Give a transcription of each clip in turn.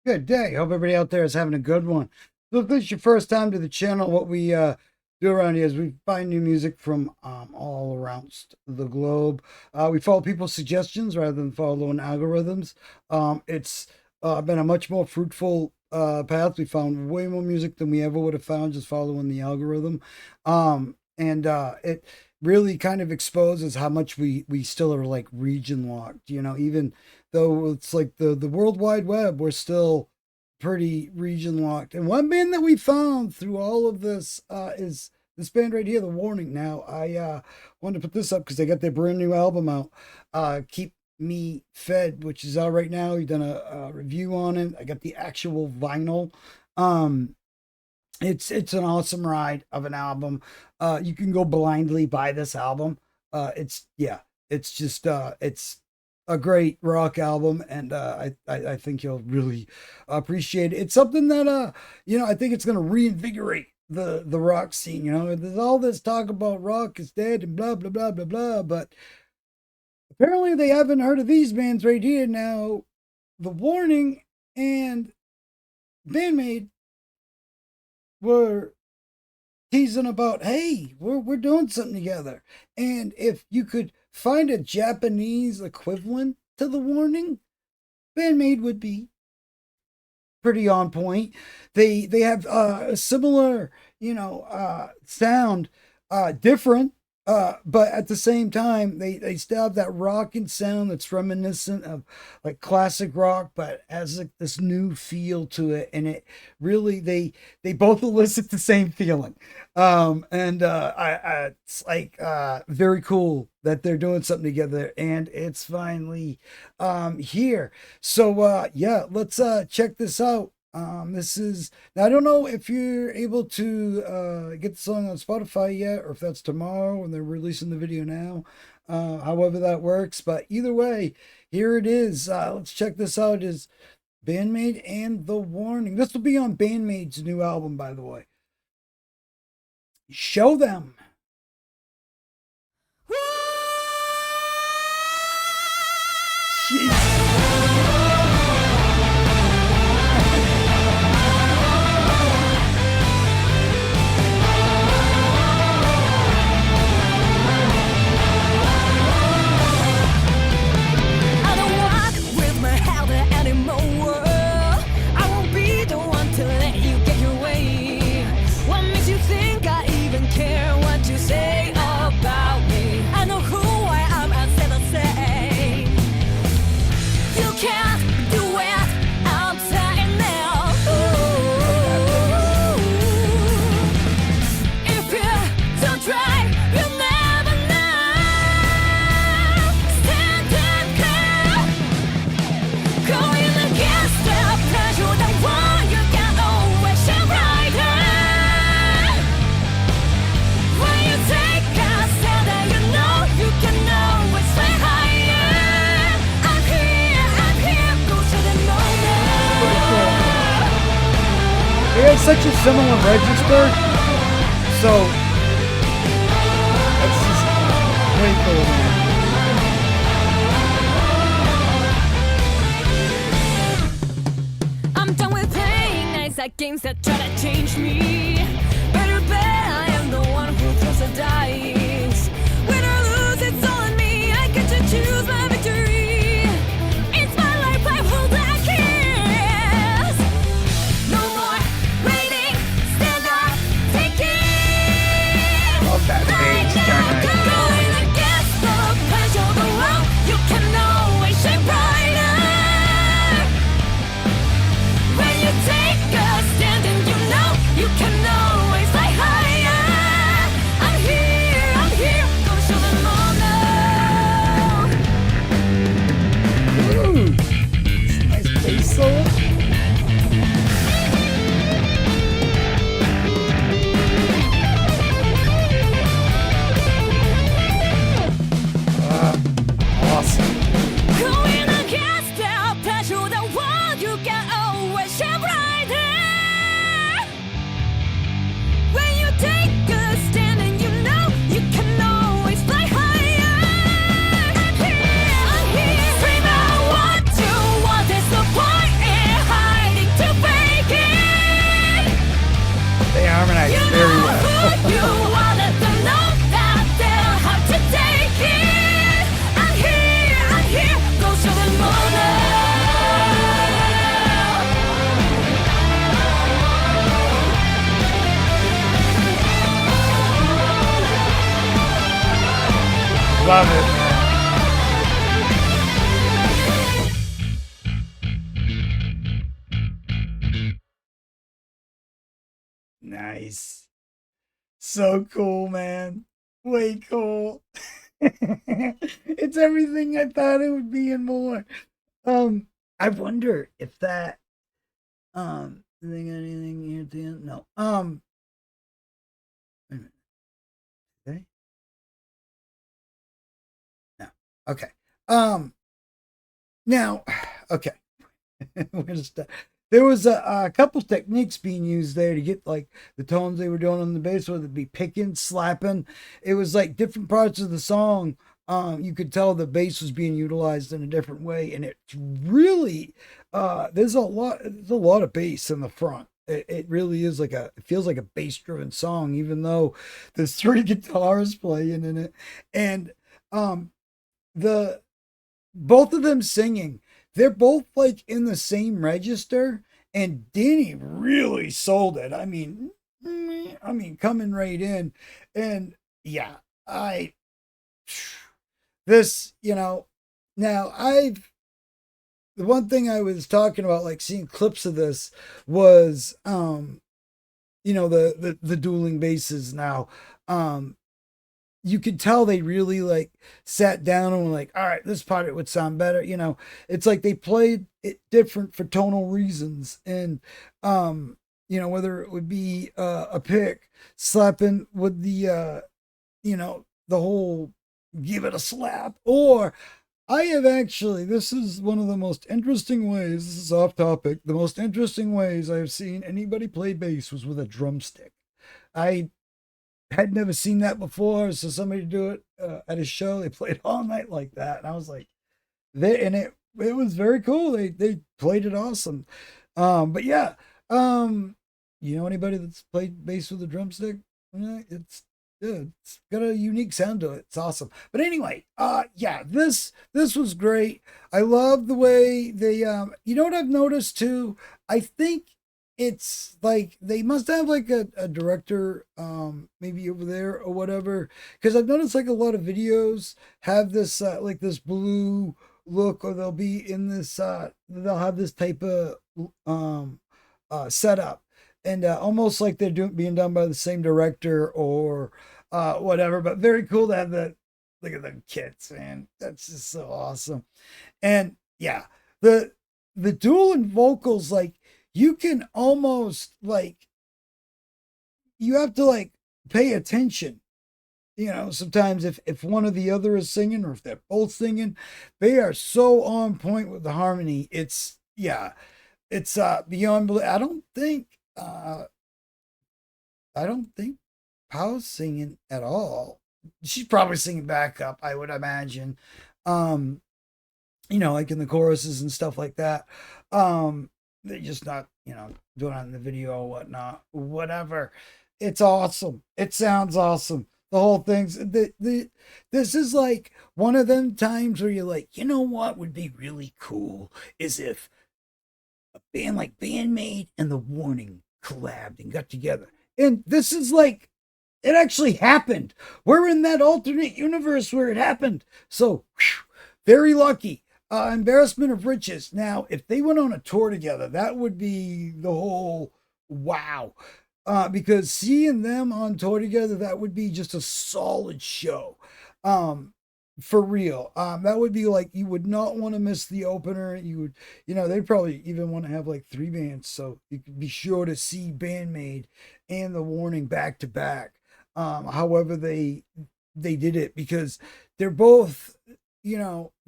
Good day. Hope everybody out there is having a good one. So if this is your first time to the channel, what we do around here is we find new music from all around the globe. We follow people's suggestions rather than following algorithms. It's been a much more fruitful path. We found way more music than we ever would have found just following the algorithm. It really kind of exposes how much we still are like region locked, you know, even though it's like the World Wide Web, we're still pretty region locked. And one band that we found through all of this is this band right here, The Warning. Now, I wanted to put this up because they got their brand new album out, Keep Me Fed, which is out right now. We've done a review on it. I got the actual vinyl. It's an awesome ride of an album. You can go blindly buy this album. It's a great rock album, and I think you'll really appreciate it. It's something that I think it's going to reinvigorate the rock scene. You know, there's all this talk about rock is dead and blah blah blah blah blah, but apparently they haven't heard of these bands right here. Now, The Warning and BAND-MAID were teasing about, hey, we're doing something together, and if you could find a Japanese equivalent to The Warning, BAND-MAID would be pretty on point. They have a similar, sound, different, but at the same time, they still have that rocking sound that's reminiscent of like classic rock, but has like this new feel to it. And it really, they both elicit the same feeling. It's like very cool that they're doing something together, and it's finally here. So yeah, let's check this out. This is, now I don't know if you're able to get the song on Spotify yet, or if that's tomorrow when they're releasing the video now, however that works, but either way, here it is. Let's check this out. It is BAND-MAID and The Warning. This will be on BAND-MAID's new album, by the way. Show them. Jeez. They have such a similar register, so that's just way cool, man. I'm done with playing nice at games that try to change me. Better bet I am the one who throws the dice. Win or lose, it's all on me. I get to choose my victory. Scream out what you want, it's the point. Love it, man. Nice. So cool, man. Way cool. It's everything I thought it would be and more. I wonder if that they got anything here at the end? No. Wait a minute. Okay. No. Okay. Now, okay. We're gonna start. There was a couple techniques being used there to get like the tones they were doing on the bass, whether it be picking, slapping. It was like different parts of the song. You could tell the bass was being utilized in a different way, and it's really there's a lot of bass in the front. It really is like it feels like a bass driven song, even though there's three guitars playing in it, and the both of them singing, they're both like in the same register, and Danny really sold it. I mean coming right in. And yeah, I this, now I've the one thing I was talking about, like seeing clips of this, was the dueling basses. Now you could tell they really like sat down and were like, all right, this part it would sound better. It's like they played it different for tonal reasons. And, whether it would be a pick slapping with the whole give it a slap, or I have actually, this is one of the most interesting ways, this is off topic, the most interesting ways I've seen anybody play bass was with a drumstick. I had never seen that before. So somebody do it at a show. They played all night like that, and I was like, it was very cool. They played it awesome. But yeah, anybody that's played bass with a drumstick? Yeah, it's good. It's got a unique sound to it. It's awesome. But anyway, yeah, this was great. I love the way they you know what I've noticed too? I think it's like they must have like a director maybe over there or whatever, because I've noticed like a lot of videos have this like this blue look, or they'll be in this they'll have this type of setup, and almost like they're being done by the same director or whatever. But very cool to have that. Look at the kits, man. That's just so awesome. And yeah, the dual and vocals, like you can almost like you have to like pay attention. Sometimes if one or the other is singing, or if they're both singing, they are so on point with the harmony. It's yeah, it's beyond belief. I don't think Pow's singing at all. She's probably singing backup, I would imagine. Um, like in the choruses and stuff like that. They're just not, doing it on the video or whatnot, whatever. It's awesome. It sounds awesome. The whole thing's this is like one of them times where you're like, what would be really cool is if a band like BAND-MAID and The Warning collabed and got together. And this is like, it actually happened. We're in that alternate universe where it happened. So, whew, very lucky. Embarrassment of riches. Now, if they went on a tour together, that would be the whole wow. Because seeing them on tour together, that would be just a solid show. For real. That would be like, you would not want to miss the opener. You would, they'd probably even want to have like three bands. So you could be sure to see BAND-MAID and The Warning back to back. However they did it, because they're both,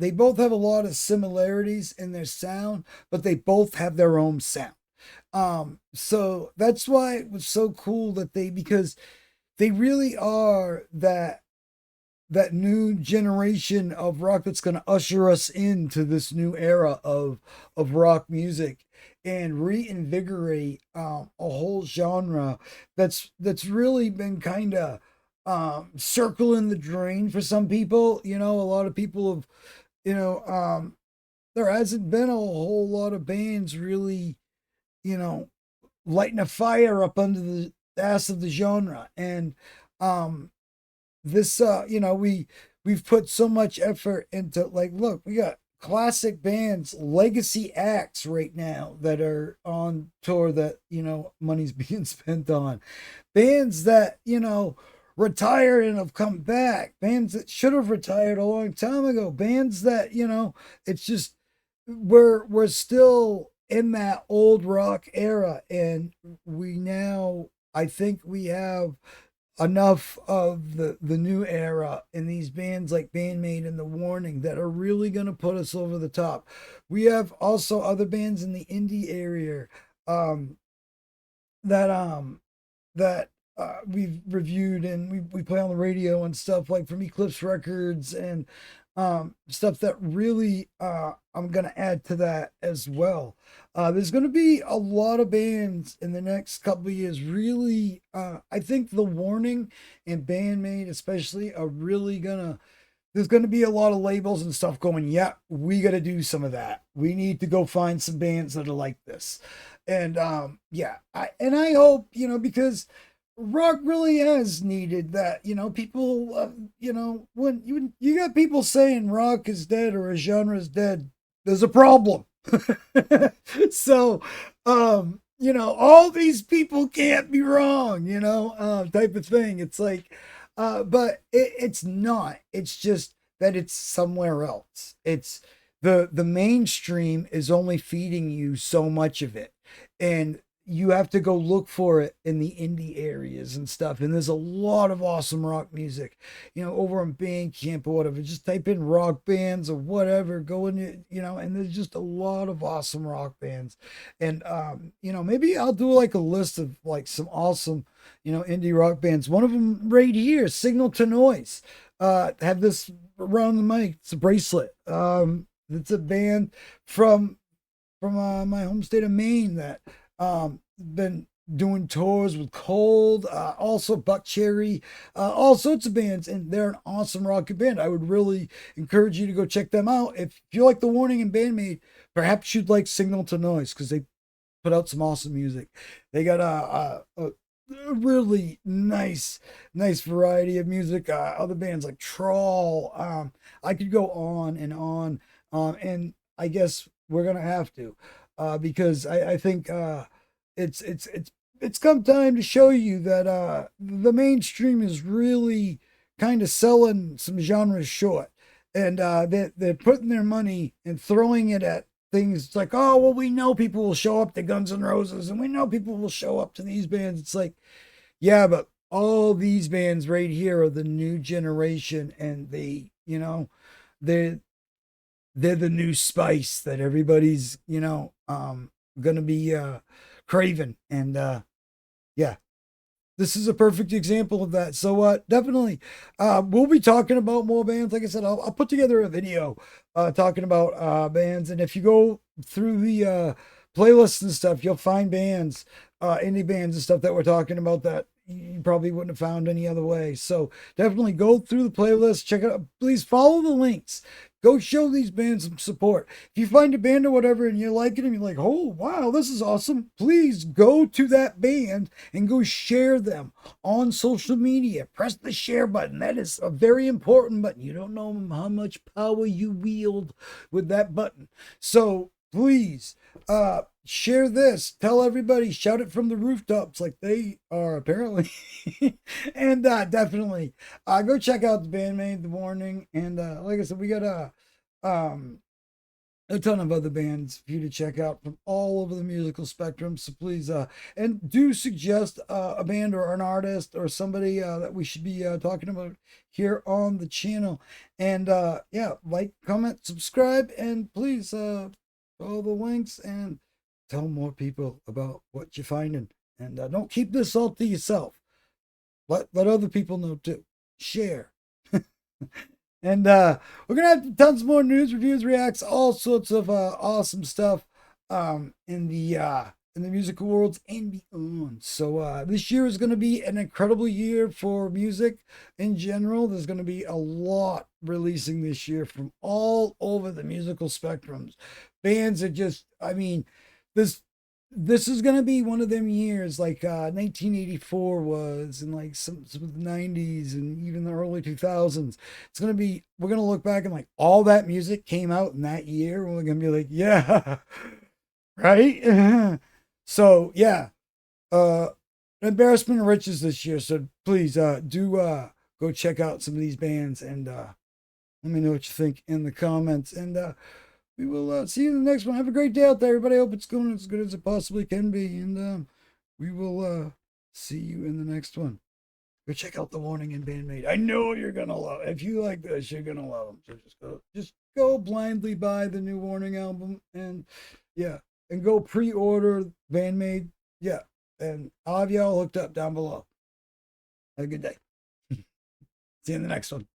they both have a lot of similarities in their sound, but they both have their own sound. So that's why it was so cool because they really are that new generation of rock that's going to usher us into this new era of rock music and reinvigorate a whole genre that's really been kind of circling the drain for some people. A lot of people have, there hasn't been a whole lot of bands really, lighting a fire up under the ass of the genre. And this we we've put so much effort into, like, look, we got classic bands, legacy acts right now that are on tour that, money's being spent on. Bands that, retired and have come back. Bands that should have retired a long time ago. Bands that, it's just we're still in that old rock era, and we now, I think we have enough of the new era in these bands like BAND-MAID and The Warning that are really going to put us over the top. We have also other bands in the indie area, um that we've reviewed, and we play on the radio and stuff, like from Eclipse Records, and stuff that really, I'm gonna add to that as well. There's gonna be a lot of bands in the next couple of years. Really, I think The Warning and BAND-MAID especially are really gonna. There's going to be a lot of labels and stuff going, yeah, we got to do some of that. We need to go find some bands that are like this. And yeah, I hope, because rock really has needed that, people, when you got people saying rock is dead or a genre is dead, there's a problem. So, all these people can't be wrong, type of thing. It's like, but it's not. It's just that it's somewhere else. It's the mainstream is only feeding you so much of it, and you have to go look for it in the indie areas and stuff. And there's a lot of awesome rock music, over on Bandcamp or whatever. Just type in rock bands or whatever, go in, and there's just a lot of awesome rock bands. And maybe I'll do like a list of like some awesome, indie rock bands. One of them right here, Signal to Noise. Have this around the mic. It's a bracelet. It's a band from my home state of Maine that been doing tours with Cold, also Buck Cherry, all sorts of bands, and they're an awesome rock band. I would really encourage you to go check them out. If you like The Warning and BAND-MAID, perhaps you'd like Signal to Noise, because they put out some awesome music. They got a really nice variety of music. Other bands like Trawl. I could go on and on, and I guess we're gonna have to, because I think it's come time to show you that the mainstream is really kind of selling some genres short, and they're putting their money and throwing it at things like, oh well, we know people will show up to Guns N' Roses, and we know people will show up to these bands. It's like, yeah, but all these bands right here are the new generation, and they're they're the new spice that everybody's gonna be craving. And yeah, this is a perfect example of that. So definitely, we'll be talking about more bands. Like I said, I'll put together a video talking about bands, and if you go through the playlists and stuff, you'll find bands, indie bands and stuff that we're talking about that you probably wouldn't have found any other way. So definitely go through the playlist, check it out. Please follow the links. Go show these bands some support. If you find a band or whatever and you like it and you're like, oh, wow, this is awesome, please go to that band and go share them on social media. Press the share button. That is a very important button. You don't know how much power you wield with that button. So please share this. Tell everybody. Shout it from the rooftops like they are apparently. And definitely go check out the BAND-MAID, The Warning. And like I said, we got a ton of other bands for you to check out from all over the musical spectrum. So please, and do suggest a band or an artist or somebody that we should be talking about here on the channel. And yeah, like, comment, subscribe, and please follow the links and tell more people about what you're finding. And don't keep this all to yourself. Let other people know too. Share. And we're gonna have tons more news, reviews, reacts, all sorts of awesome stuff in the musical worlds and beyond. So this year is going to be an incredible year for music in general. There's going to be a lot releasing this year from all over the musical spectrums. Bands are just, I mean, there's this is gonna be one of them years like 1984 was, and like some of the 90s and even the early 2000s. It's gonna be, we're gonna look back and like all that music came out in that year, and we're gonna be like, yeah, right. So yeah, uh embarrassment of riches this year. So please do go check out some of these bands, and let me know what you think in the comments. And we will see you in the next one. Have a great day out there, everybody. I hope it's going as good as it possibly can be. And we will see you in the next one. Go check out The Warning and BAND-MAID. I know you're going to love it. If you like this, you're going to love them. So just go blindly buy the new Warning album. And yeah, and go pre-order BAND-MAID. Yeah. And I'll have you all hooked up down below. Have a good day. See you in the next one.